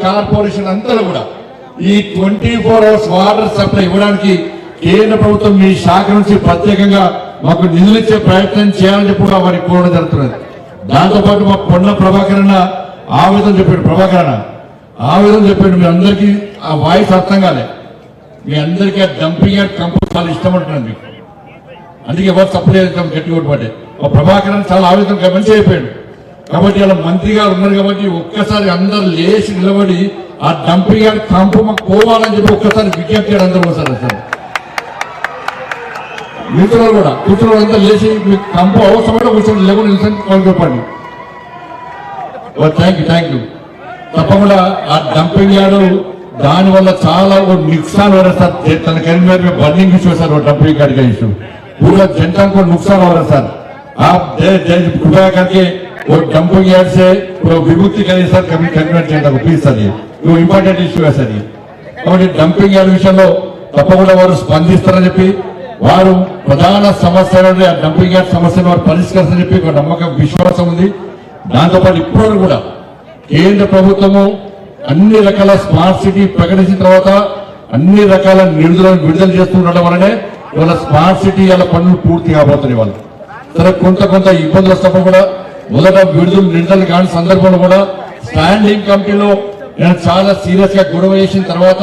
Corporation అంతా కూడా ఈ 24 hours వాటర్ సప్లై ఇవ్వడానికి కేంద్ర ప్రభుత్వం మీ శాఖ నుంచి ప్రత్యేకంగా మాకు నిధులు ఇచ్చే ప్రయత్నం చేయాలని చెప్పి వారికి కోరడం జరుగుతున్నది. దాంతోపాటు మా పొన్న ప్రభాకరణ ఆవేదన చెప్పాడు. ఆవేదన చెప్పాడు. మీ అందరికీ ఆ వాయిస్ అర్థం కాలే. మీ అందరికీ ఆ డంపింగ్ యార్డ్ కంపోజ్ చాలా ఇష్టం అంటున్నాను మీకు. అందుకే ఎవరు సప్లై చేస్తాం గట్టి కొట్టుబట్టే మా ప్రభాకరణ చాలా ఆవేదన మంచి అయిపోయాడు. కాబట్టి అలా మంత్రి గారు ఉన్నారు కాబట్టి ఒక్కసారి అందరు లేచి నిలబడి ఆ డంపింగ్ యార్డ్ కంపు మాకు పోవాలని చెప్పి ఒక్కసారి విజ్ఞప్తి చేయడం అందరూ వస్తారు. సార్ మిత్రులు కూడా కూర్చున్న అంతా లేచి మీకు కంపు అవసరమైన కూర్చొని లేకుండా నిలిచి చెప్పండి. Thank you. తప్పకుండా ఆ డంపింగ్ యార్డు దానివల్ల చాలా नुकसान हो रहा है सर. तन करीमनगर में बर्निंग इशू है सर. वो डंपिंग यार्ड का इशू पूरा जनता को नुकसान हो रहा है सर. आप कृपया करके वो डंपिंग यार्ड से विमुक्ति करिए सर. कभी करीमनगर जनता को प्लीज सर. ये इंपॉर्टेंट इशू है सर. ये కాబట్టి డంపింగ్ యార్డ్ విషయంలో తప్పకుండా వారు స్పందిస్తారని చెప్పి వారు ప్రధాన సమస్య ఆ డంపింగ్ యార్డ్ సమస్యను వారు పరిష్కరిస్తారని చెప్పి ఒక నమ్మకం విశ్వాసం ఉంది. దాంతోపాటు ఇప్పుడు కూడా కేంద్ర ప్రభుత్వము అన్ని రకాల స్మార్ట్ సిటీ ప్రకటించిన తర్వాత అన్ని రకాల నిధులను విడుదల చేస్తుండడం వల్లనే ఇవాళ స్మార్ట్ సిటీ వాళ్ళ పనులు పూర్తి కాబోతున్నాయి. వాళ్ళు సరే కొంత ఇబ్బందులు వస్తున్నప్పుడు కూడా మొదట విడుదల కాని సందర్భంలో కూడా స్టాండింగ్ కమిటీలో నేను చాలా సీరియస్ గా గొడవ చేసిన తర్వాత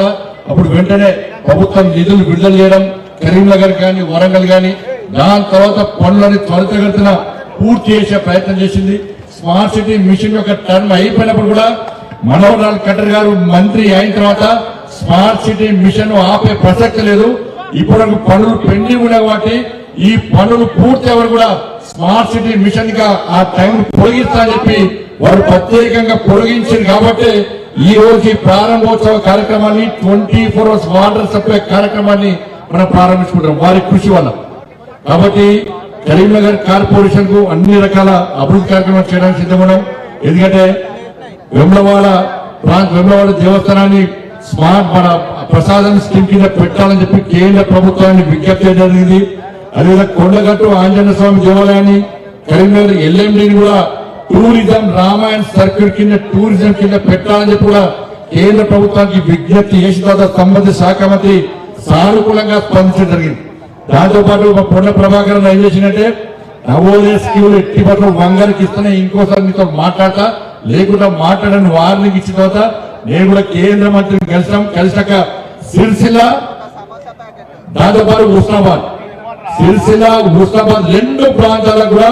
అప్పుడు వెంటనే ప్రభుత్వం నిధులు విడుదల చేయడం కరీంనగర్ కానీ వరంగల్ కానీ దాని తర్వాత పనులని త్వరితగతిన పూర్తి చేసే ప్రయత్నం చేసింది. స్మార్ట్ సిటీ మిషన్ యొక్క టర్మ్ అయిపోయినప్పుడు కూడా మనోహర్ లాల్ ఖట్టర్ గారు మంత్రి అయిన తర్వాత స్మార్ట్ సిటీ మిషన్ ఆపే ప్రసక్తి లేదు. ఇప్పుడు పనులు పెండింగ్ ఉన్నాయి కాబట్టి ఈ పనులు పూర్తి ఎవరు కూడా స్మార్ట్ సిటీ మిషన్ గా ఆ టైం పొడిగిస్తా చెప్పి వారు ప్రత్యేకంగా పొడిగించారు. కాబట్టి ఈ రోజు ఈ ప్రారంభోత్సవ కార్యక్రమాన్ని 24 hours వాటర్ సప్లై కార్యక్రమాన్ని మనం ప్రారంభించుకుంటాం వారి కృషి వల్ల. కాబట్టి కరీంనగర్ కార్పొరేషన్ కు అన్ని రకాల అభివృద్ధి కార్యక్రమాలు చేయడానికి సిద్ధమన్నాం. ఎందుకంటే వెమ్లవాడ దేవస్థానాన్ని స్మార్ట్ మన ప్రసాదం స్కీమ్ కింద పెట్టాలని చెప్పి కేంద్ర ప్రభుత్వాన్ని విజ్ఞప్తి చేయడం జరిగింది. అదేవిధంగా కొండగట్టు ఆంజనేయ స్వామి దేవాలయాన్ని కరీంనగర్ ఎల్ఎండిని కూడా టూరిజం రామాయణ సర్క్యూట్ కింద టూరిజం కింద పెట్టాలని చెప్పి కూడా కేంద్ర ప్రభుత్వానికి విజ్ఞప్తి చేసిన తర్వాత సంబంధిత శాఖ మంత్రి సానుకూలంగా స్పందించడం జరిగింది. దాంతోపాటు పొన్న ప్రభాకరన్ ఏం చేసినట్టే నవోదయ స్కీములు ఎట్టి పట్ల వంగరికి ఇస్తేనే ఇంకోసారి మీతో మాట్లాడతా లేకుండా మాట్లాడని వార్నింగ్ ఇచ్చిన తర్వాత నేను కూడా కేంద్ర మంత్రిని కలిసాక సిరిసిల్ల దాంతోపాటు హుస్నాబాద్ రెండు ప్రాంతాలకు కూడా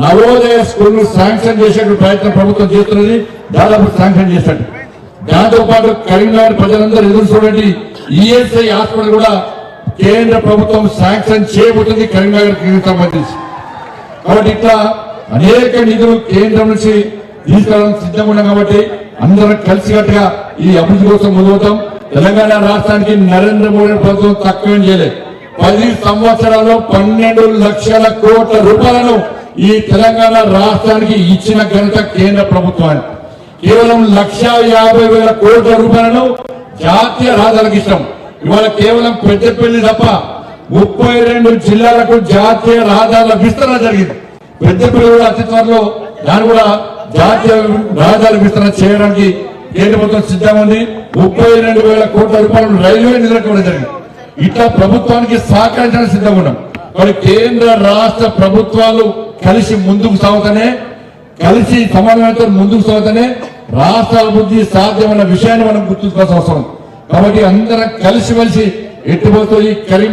నవోదయ స్కూల్ శాంక్షన్ చేసే ప్రయత్నం ప్రభుత్వం చేస్తున్నది. దాదాపు శాంక్షన్ చేశాడు. దాంతోపాటు కరీంనగర్ ప్రజలందరూ ఎదురు చూడండి ఈఎస్ఐ హాస్పిటల్ కూడా కేంద్ర ప్రభుత్వం శాంక్షన్ చేయబోతుంది కరీంనగర్ సంబంధించి. కాబట్టి ఇట్లా అనేక నిధులు కేంద్రం నుంచి తీసుకురావడానికి సిద్ధంగా ఉన్నాం. కాబట్టి అందరం కలిసికట్టుగా ఈ అభివృద్ధి కోసం ముందుతాం. తెలంగాణ రాష్ట్రానికి నరేంద్ర మోడీ ప్రభుత్వం తక్కువేం చేయలేదు. 10 సంవత్సరాల్లో 12 లక్షల కోట్ల రూపాయలను ఈ తెలంగాణ రాష్ట్రానికి ఇచ్చిన ఘనత కేంద్ర ప్రభుత్వానికి. కేవలం 1,50,000 కోట్ల రూపాయలను జాతీయ రహదారులకు ఇష్టం. ఇవాళ కేవలం పెద్దపల్లి తప్ప 32 జిల్లాలకు జాతీయ రహదారుల విస్తరణ జరిగింది. పెద్దపల్లి కూడా అతి త్వరలో దాని కూడా జాతీయ రహదారుల విస్తరణ చేయడానికి కేంద్ర ప్రభుత్వం సిద్ధంగా ఉంది. 32,000 కోట్ల రూపాయలు రైల్వే నిధులకు ఇవ్వడం జరిగింది. ఇట్లా ప్రభుత్వానికి సహకరించడానికి సిద్ధంగా ఉన్నాం. మరి కేంద్ర రాష్ట్ర ప్రభుత్వాలు కలిసి ముందుకు సాగుతానే కలిసి సమన్వయంతో ముందుకు సాగుతానే రాష్ట్ర అభివృద్ధి సాధ్యమన్న విషయాన్ని మనం గుర్తుంచుకోవాల్సిన అవసరం. కాబట్టి అందరం కలిసిమెలిసి ఎట్టుపోతూ ఈ కరీం